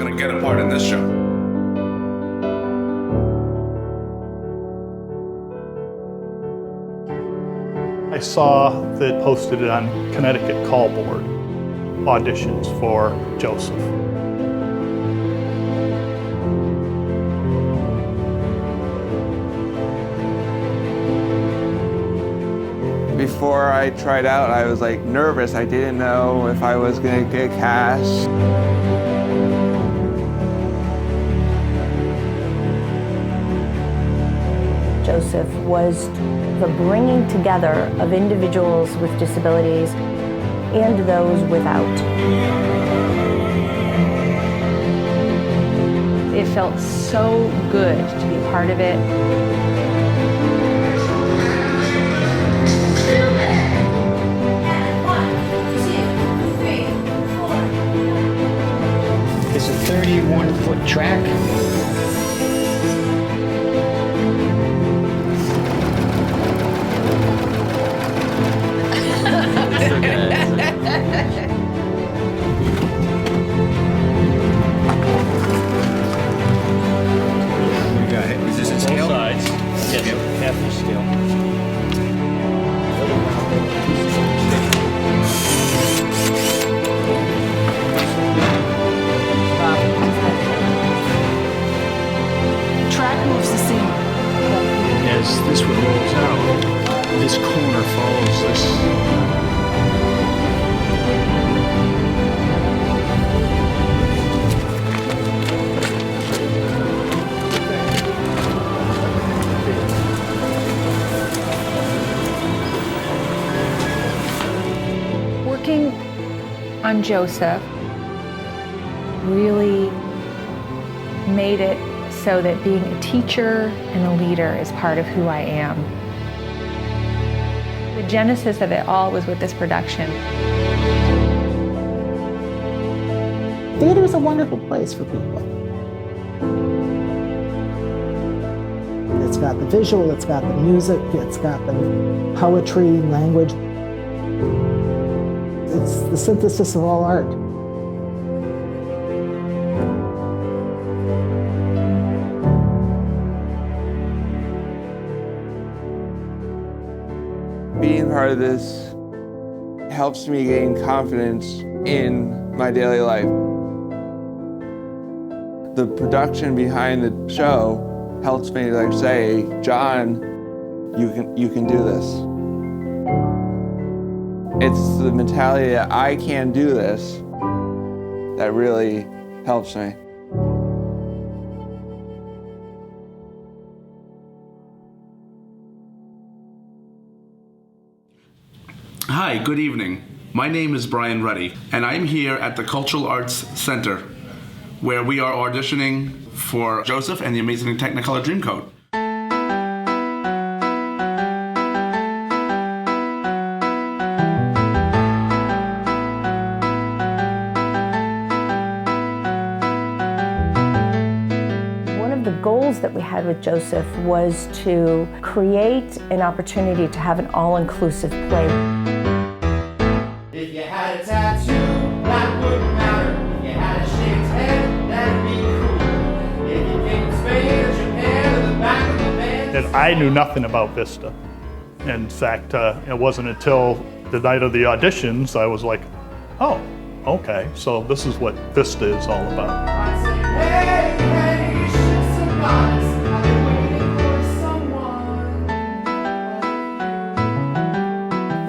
going to get a part in this show. I saw that posted it on Connecticut Call Board, auditions for Joseph. Before I tried out, I was like nervous. I didn't know if I was gonna get cast. Joseph was the bringing together of individuals with disabilities and those without. It felt so good to be part of it. It's a 31-foot track. Is this a scale? Both sides. Yes, half the scale. Track moves the same. As this one rolls out, this corner follows this. Working on Joseph really made it so that being a teacher and a leader is part of who I am. The genesis of it all was with this production. Theater is a wonderful place for people. It's got the visual, it's got the music, it's got the poetry, language. It's the synthesis of all art. Being part of this helps me gain confidence in my daily life. The production behind the show helps me like say, John, you can do this. It's the mentality that I can do this that really helps me. Hi, good evening. My name is Brian Ruddy, and I'm here at the Cultural Arts Center, where we are auditioning for Joseph and the Amazing Technicolor Dreamcoat. Goals that we had with Joseph was to create an opportunity to have an all-inclusive play. If you had a tattoo, that wouldn't matter. If you had a shaved head, that'd be cool. If you came from Spain or Japan or the back of the van. And I knew nothing about Vista. In fact, it wasn't until the night of the auditions I was like, oh, okay, so this is what Vista is all about. I'd say, hey, hey.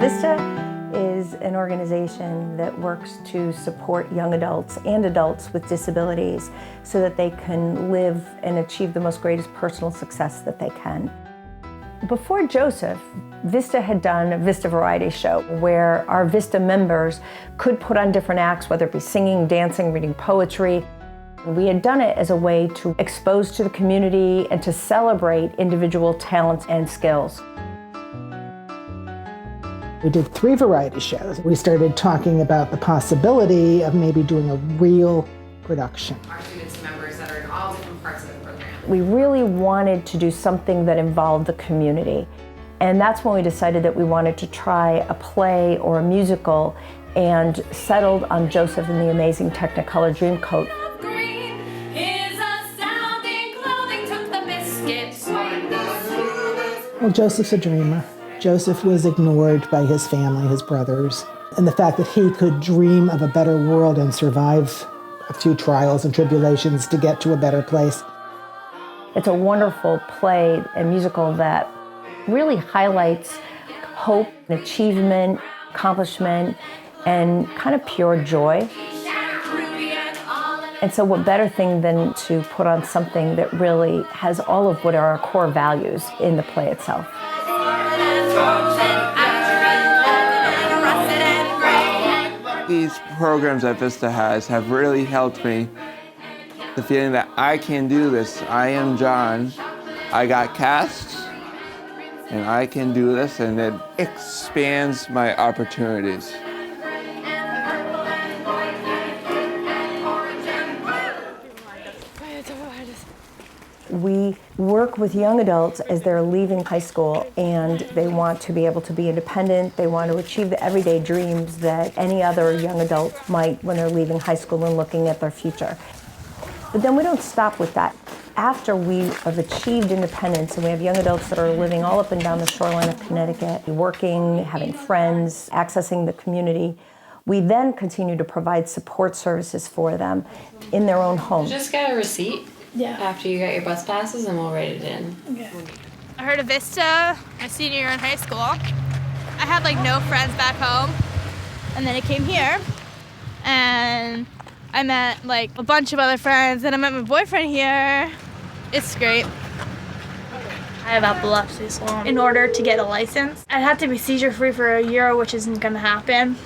Vista is an organization that works to support young adults and adults with disabilities so that they can live and achieve the most greatest personal success that they can. Before Joseph, Vista had done a Vista variety show where our Vista members could put on different acts, whether it be singing, dancing, reading poetry. We had done it as a way to expose to the community and to celebrate individual talents and skills. We did 3 variety shows. We started talking about the possibility of maybe doing a real production. Our students and members that are in all different parts of the program. We really wanted to do something that involved the community. And that's when we decided that we wanted to try a play or a musical and settled on Joseph and the Amazing Technicolor Dreamcoat. Well, Joseph's a dreamer. Joseph was ignored by his family, his brothers, and the fact that he could dream of a better world and survive a few trials and tribulations to get to a better place. It's a wonderful play and musical that really highlights hope, achievement, accomplishment, and kind of pure joy. And so what better thing than to put on something that really has all of what are our core values in the play itself. These programs that Vista has have really helped me. The feeling that I can do this. I am John. I got cast, and I can do this, and it expands my opportunities. We work with young adults as they're leaving high school and they want to be able to be independent. They want to achieve the everyday dreams that any other young adult might when they're leaving high school and looking at their future. But then we don't stop with that. After we have achieved independence and we have young adults that are living all up and down the shoreline of Connecticut, working, having friends, accessing the community, we then continue to provide support services for them in their own homes. Just get a receipt. Yeah. After you got your bus passes, and we'll write it in. Okay. I heard of Vista my senior year in high school. I had like no friends back home, and then I came here, and I met like a bunch of other friends, and I met my boyfriend here. It's great. I have epilepsy, so in order to get a license, I'd have to be seizure-free for a year, which isn't gonna happen.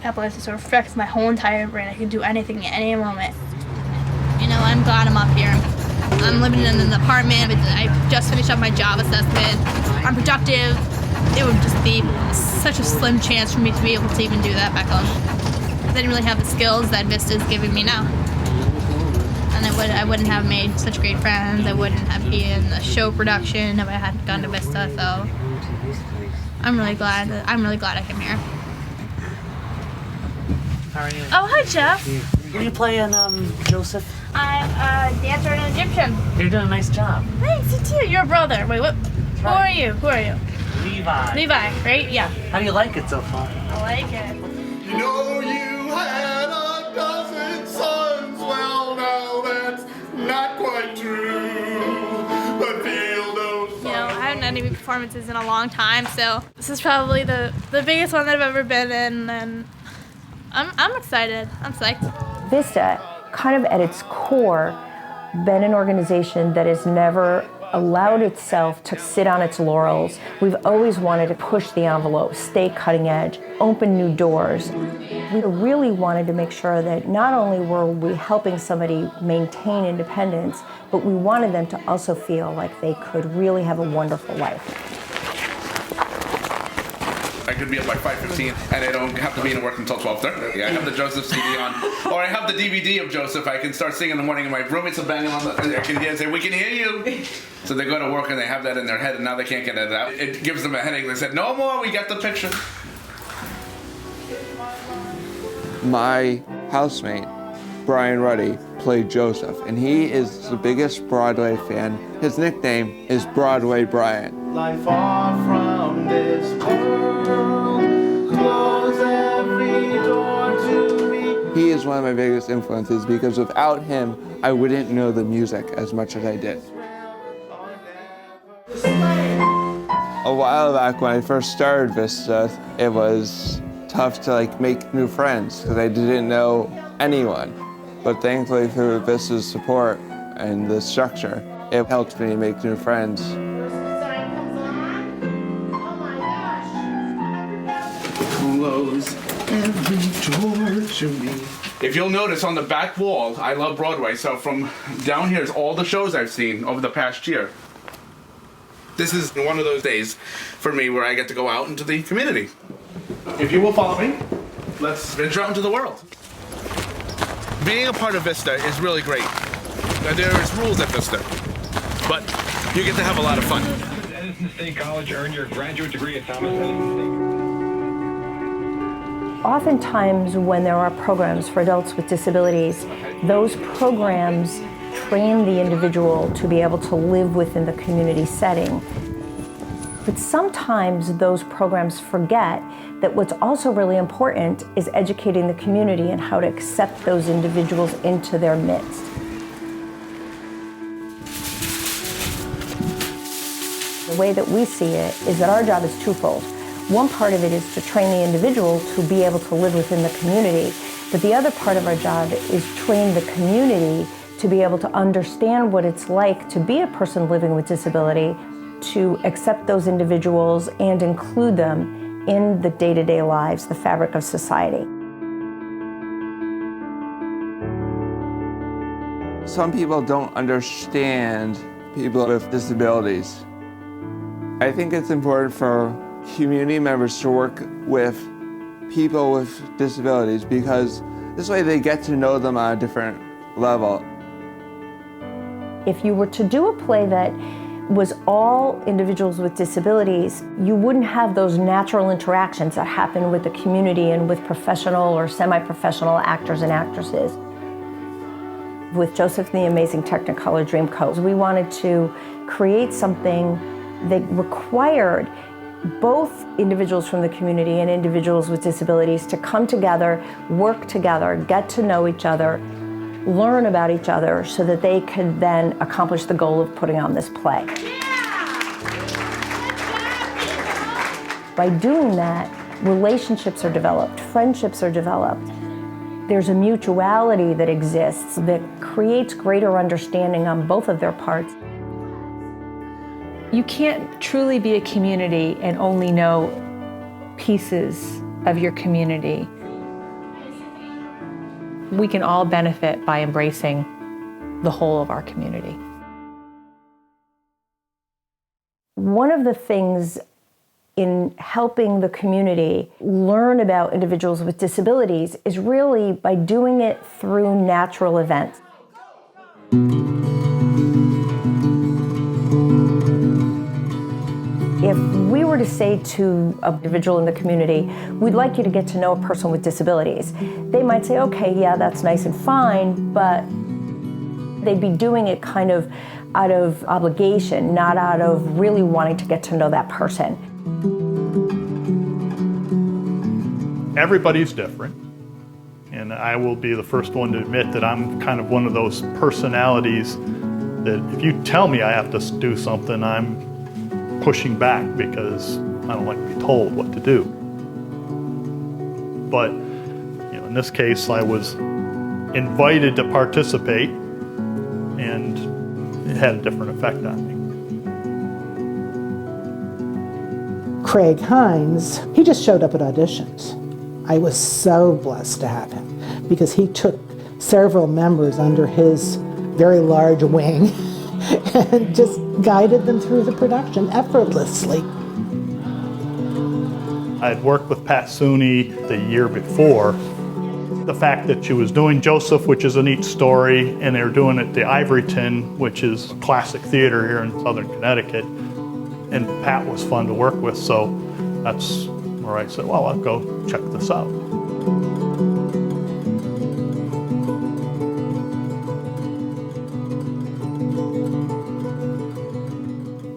Epilepsy sort of affects my whole entire brain. I can do anything at any moment. You know, I'm glad I'm up here. I'm living in an apartment. I just finished up my job assessment. I'm productive. It would just be such a slim chance for me to be able to even do that back home. I didn't really have the skills that Vista's giving me now. And I wouldn't have made such great friends. I wouldn't have been in the show production if I hadn't gone to Vista. So I'm really glad I came here. How are you? Oh, hi, Jeff. What are you playing, Joseph? I'm a dancer and an Egyptian. You're doing a nice job. Thanks, you too. You're a brother. Wait, what? Who are you? Who are you? Levi. Levi, right? Yeah. How do you like it so far? I like it. You know you had a dozen sons. Well, now that's not quite true. But feel those. You know, I haven't had any performances in a long time, so this is probably the biggest one that I've ever been in, and I'm excited. I'm psyched. Vista, kind of at its core, been an organization that has never allowed itself to sit on its laurels. We've always wanted to push the envelope, stay cutting edge, open new doors. We really wanted to make sure that not only were we helping somebody maintain independence, but we wanted them to also feel like they could really have a wonderful life. I could be up by 5:15, and I don't have to be in work until 12:30. I have the Joseph CD on, or I have the DVD of Joseph. I can start singing in the morning, and my roommates are banging on the. I can hear and say, "We can hear you." So they go to work and they have that in their head, and now they can't get it out. It gives them a headache. They said, "No more. We got the picture." My housemate, Brian Ruddy, played Joseph, and he is the biggest Broadway fan. His nickname is Broadway Brian. Life far from this world, close every door to me. He is one of my biggest influences because without him, I wouldn't know the music as much as I did. A while back when I first started Vista, it was tough to make new friends because I didn't know anyone. But thankfully through Vista's support and the structure, it helped me make new friends. Close every door to me. If you'll notice on the back wall, I love Broadway, so from down here is all the shows I've seen over the past year. This is one of those days for me where I get to go out into the community. If you will follow me, let's venture out into the world. Being a part of Vista is really great. Now, there's rules at Vista, but you get to have a lot of fun. Edison State College earned your graduate degree at Thomas Edison State. Oftentimes when there are programs for adults with disabilities, those programs train the individual to be able to live within the community setting. But sometimes those programs forget that what's also really important is educating the community and how to accept those individuals into their midst. The way that we see it is that our job is twofold. One part of it is to train the individual to be able to live within the community, but the other part of our job is train the community to be able to understand what it's like to be a person living with disability, to accept those individuals and include them in the day-to-day lives, the fabric of society. Some people don't understand people with disabilities. I think it's important for community members to work with people with disabilities because this way they get to know them on a different level. If you were to do a play that was all individuals with disabilities, you wouldn't have those natural interactions that happen with the community and with professional or semi-professional actors and actresses. With Joseph and the Amazing Technicolor Dreamcoat, we wanted to create something that required both individuals from the community and individuals with disabilities to come together, work together, get to know each other, learn about each other so that they could then accomplish the goal of putting on this play. By doing that, relationships are developed, friendships are developed. There's a mutuality that exists that creates greater understanding on both of their parts. You can't truly be a community and only know pieces of your community. We can all benefit by embracing the whole of our community. One of the things in helping the community learn about individuals with disabilities is really by doing it through natural events. If we were to say to an individual in the community, we'd like you to get to know a person with disabilities, they might say, okay, yeah, that's nice and fine, but they'd be doing it kind of out of obligation, not out of really wanting to get to know that person. Everybody's different, and I will be the first one to admit that I'm kind of one of those personalities that if you tell me I have to do something, I'm pushing back because I don't like to be told what to do. But in this case, I was invited to participate, and it had a different effect on me. Craig Hines, he just showed up at auditions. I was so blessed to have him because he took several members under his very large wing and just guided them through the production effortlessly. I had worked with Pat Souney the year before. The fact that she was doing Joseph, which is a neat story, and they were doing it at the Ivoryton, which is classic theater here in Southern Connecticut, and Pat was fun to work with, so that's where I said, well, I'll go check this out.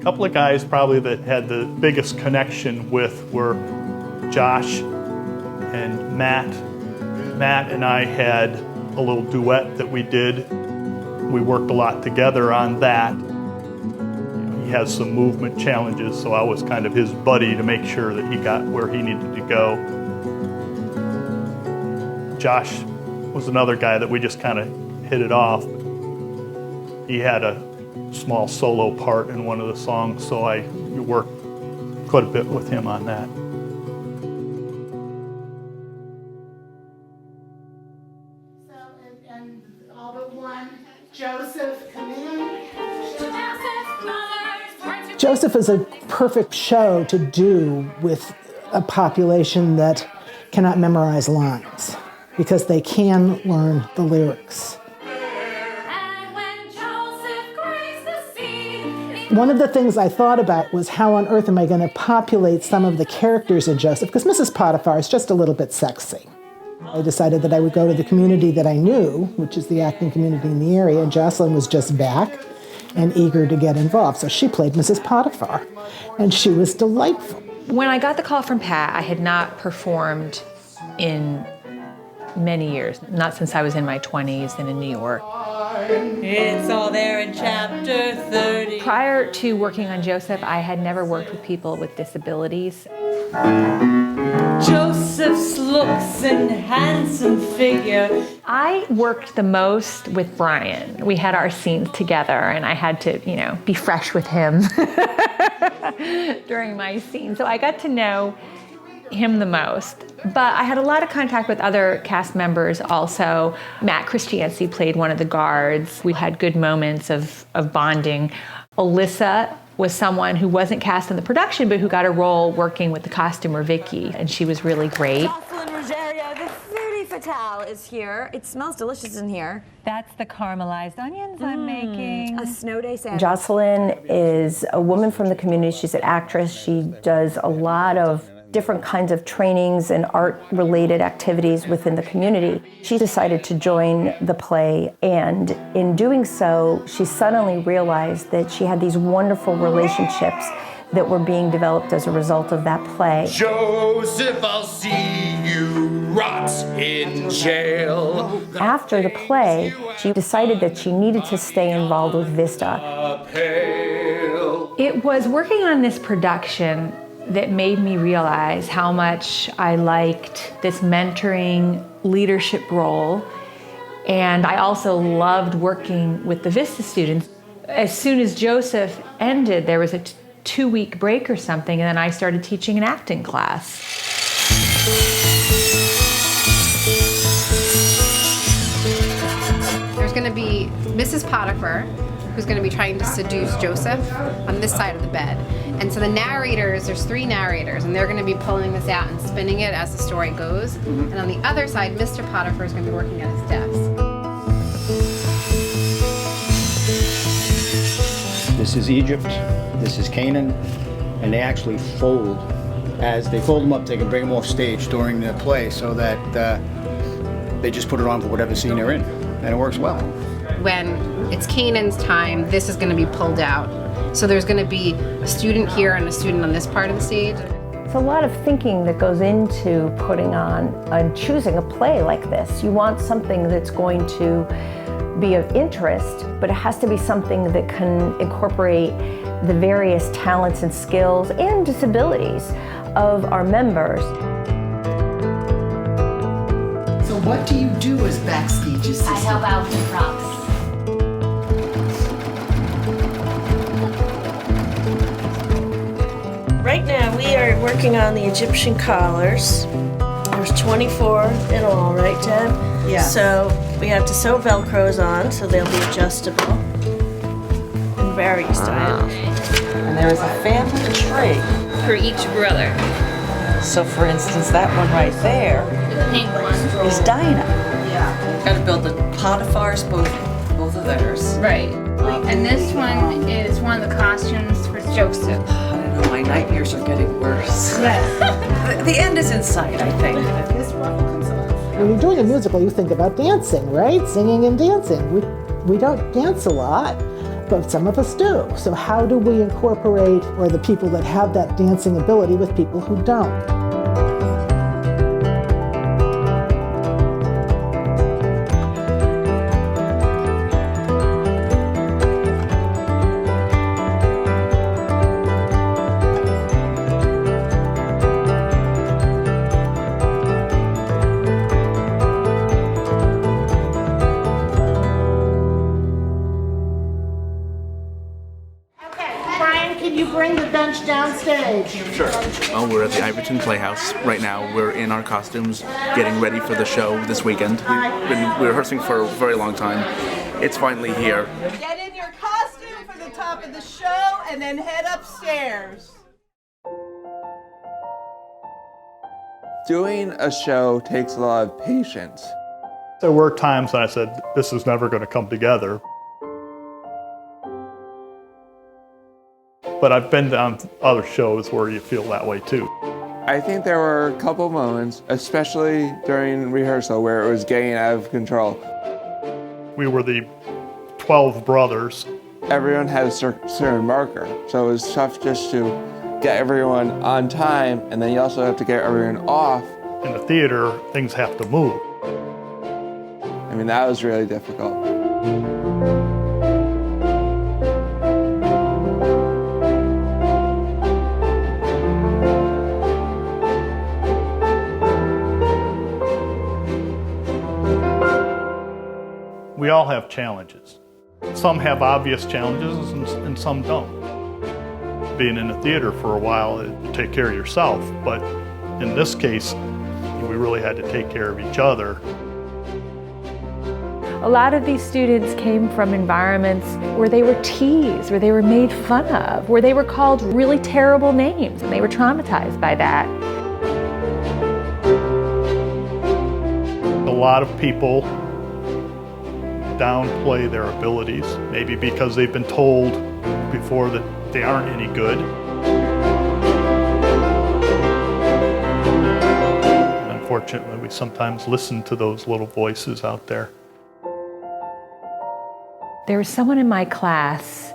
A couple of guys probably that had the biggest connection with were Josh and Matt. Matt and I had a little duet that we did. We worked a lot together on that. He has some movement challenges, so I was kind of his buddy to make sure that he got where he needed to go. Josh was another guy that we just kind of hit it off. He had a small solo part in one of the songs, so I worked quite a bit with him on that. And all but one, Joseph, come in. Joseph is a perfect show to do with a population that cannot memorize lines because they can learn the lyrics. One of the things I thought about was how on earth am I going to populate some of the characters in Joseph, because Mrs. Potiphar is just a little bit sexy. I decided that I would go to the community that I knew, which is the acting community in the area, and Jocelyn was just back. and eager to get involved. So she played Mrs. Potiphar, and she was delightful. When I got the call from Pat, I had not performed in many years, not since I was in my 20s and in New York. It's all there in chapter 30. Prior to working on Joseph, I had never worked with people with disabilities. Joseph's looks and handsome figure. I worked the most with Brian. We had our scenes together, and I had to, be fresh with him during my scene. So I got to know him the most. But I had a lot of contact with other cast members also. Matt Christiansi played one of the guards. We had good moments of bonding. Alyssa was someone who wasn't cast in the production, but who got a role working with the costumer Vicky, and she was really great. Jocelyn, Ruggiero, the foodie fatale is here. It smells delicious in here. That's the caramelized onions I'm making. A snow day sandwich. Jocelyn is a woman from the community. She's an actress. She does a lot of different kinds of trainings and art-related activities within the community. She decided to join the play, and in doing so, she suddenly realized that she had these wonderful relationships that were being developed as a result of that play. Joseph, I'll see you rot in jail. After the play, she decided that she needed to stay involved with Vista. It was working on this production that made me realize how much I liked this mentoring leadership role. And I also loved working with the Vista students. As soon as Joseph ended, there was a 2-week break or something, and then I started teaching an acting class. There's going to be Mrs. Potiphar, who's going to be trying to seduce Joseph on this side of the bed. And so the narrators, there's 3 narrators, and they're going to be pulling this out and spinning it as the story goes. And on the other side, Mr. Potiphar is going to be working at his desk. This is Egypt, this is Canaan, and they actually fold. As they fold them up, they can bring them off stage during the play so that they just put it on for whatever scene they're in, and it works well. When it's Canaan's time, this is going to be pulled out. So there's going to be a student here and a student on this part of the stage. It's a lot of thinking that goes into putting on and choosing a play like this. You want something that's going to be of interest, but it has to be something that can incorporate the various talents and skills and disabilities of our members. So what do you do as backstage assistant? I help out with the props. Right now we are working on the Egyptian collars. There's 24 in all, right, Deb? Yeah. So we have to sew Velcros on so they'll be adjustable in various styles. And there is a family tree For each brother. So for instance, that one right there The pink one. is Dinah. Yeah. Got to build the Potiphar's, both of theirs. Right. And this one is one of the costumes for Joseph. I don't know, my nightmares are getting worse. Yes. The end is in sight, I think. When you're doing a musical, you think about dancing, right? Singing and dancing. We don't dance a lot, but some of us do. So how do we incorporate, or the people that have that dancing ability with people who don't? Stage. Sure. Well, we're at the Iverton Playhouse right now. We're in our costumes, getting ready for the show this weekend. We've been rehearsing for a very long time. It's finally here. Get in your costume for the top of the show and then head upstairs. Doing a show takes a lot of patience. There were times when I said, this is never going to come together. But I've been on other shows where you feel that way too. I think there were a couple moments, especially during rehearsal, where it was getting out of control. We were the 12 brothers, everyone had a certain marker. So it was tough just to get everyone on time, and then you also have to get everyone off. In the theater, things have to move. I mean, that was really difficult. We all have challenges. Some have obvious challenges and some don't. Being in the theater for a while, you take care of yourself, but in this case, we really had to take care of each other. A lot of these students came from environments where they were teased, where they were made fun of, where they were called really terrible names, and they were traumatized by that. A lot of people downplay their abilities, maybe because they've been told before that they aren't any good. Unfortunately, we sometimes listen to those little voices out there. There was someone in my class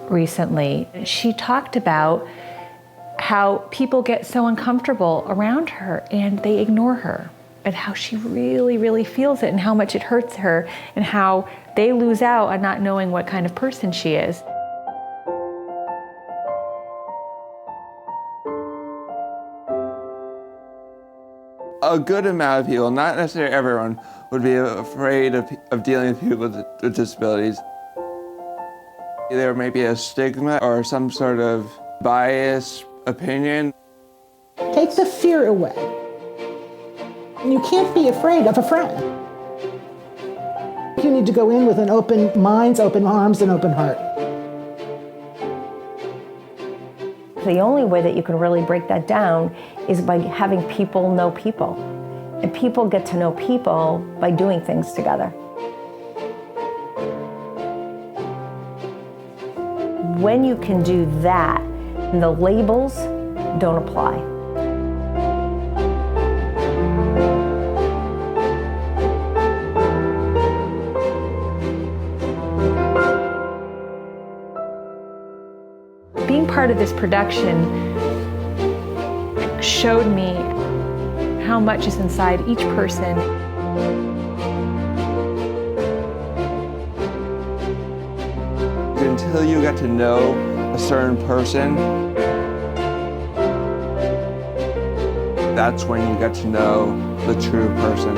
recently, she talked about how people get so uncomfortable around her and they ignore her, and how she really, really feels it and how much it hurts her and how they lose out on not knowing what kind of person she is. A good amount of people, not necessarily everyone, would be afraid of dealing with people with disabilities. There may be a stigma or some sort of biased opinion. Take the fear away. You can't be afraid of a friend. You need to go in with an open mind, open arms, and open heart. The only way that you can really break that down is by having people know people. And people get to know people by doing things together. When you can do that, the labels don't apply. Being part of this production showed me how much is inside each person. Until you get to know a certain person, that's when you get to know the true person.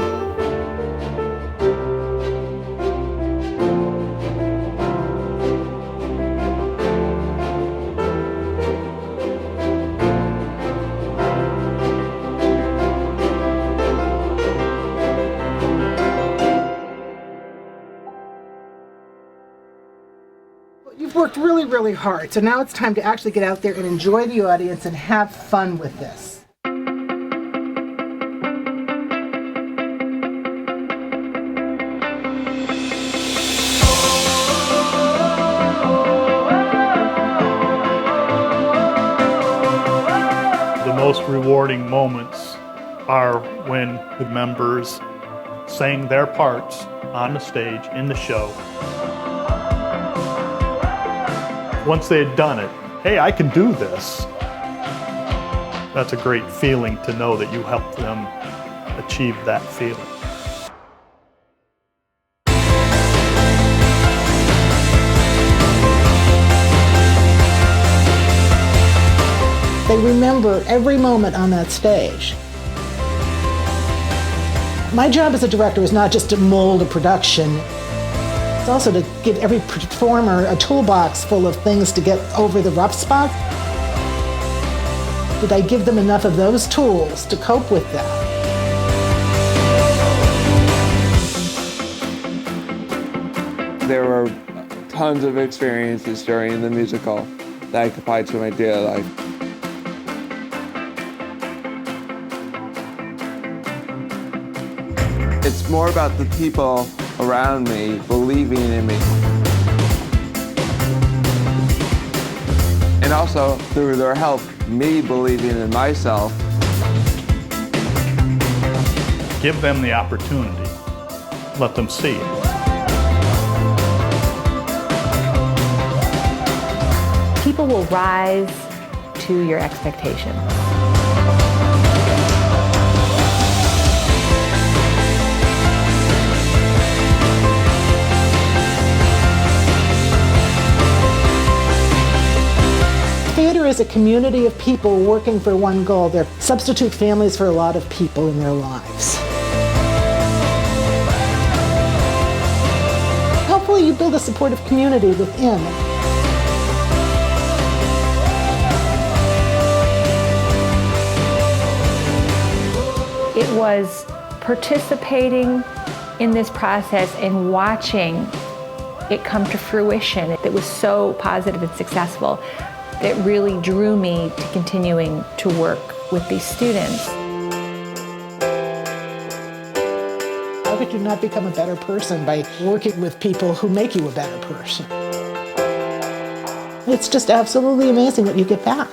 You've worked really, really hard, so now it's time to actually get out there and enjoy the audience and have fun with this. The most rewarding moments are when the members sang their parts on the stage, in the show. Once they had done it, hey, I can do this. That's a great feeling to know that you helped them achieve that feeling. They remember every moment on that stage. My job as a director is not just to mold a production. It's also to give every performer a toolbox full of things to get over the rough spots. Did I give them enough of those tools to cope with that? There were tons of experiences during the musical that I could apply to my daily life. It's more about the people around me believing in me. And also, through their help, me believing in myself. Give them the opportunity. Let them see it. people will rise to your expectations. Theater is a community of people working for one goal. They're substitute families for a lot of people in their lives. Hopefully you build a supportive community within. It was participating in this process and watching it come to fruition that was so positive and successful that really drew me to continuing to work with these students. How could you not become a better person by working with people who make you a better person? It's just absolutely amazing what you get back.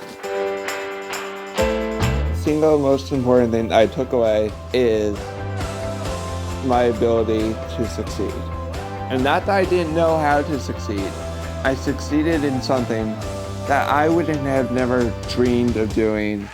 The single most important thing I took away is my ability to succeed. And not that I didn't know how to succeed. I succeeded in something that I wouldn't have never dreamed of doing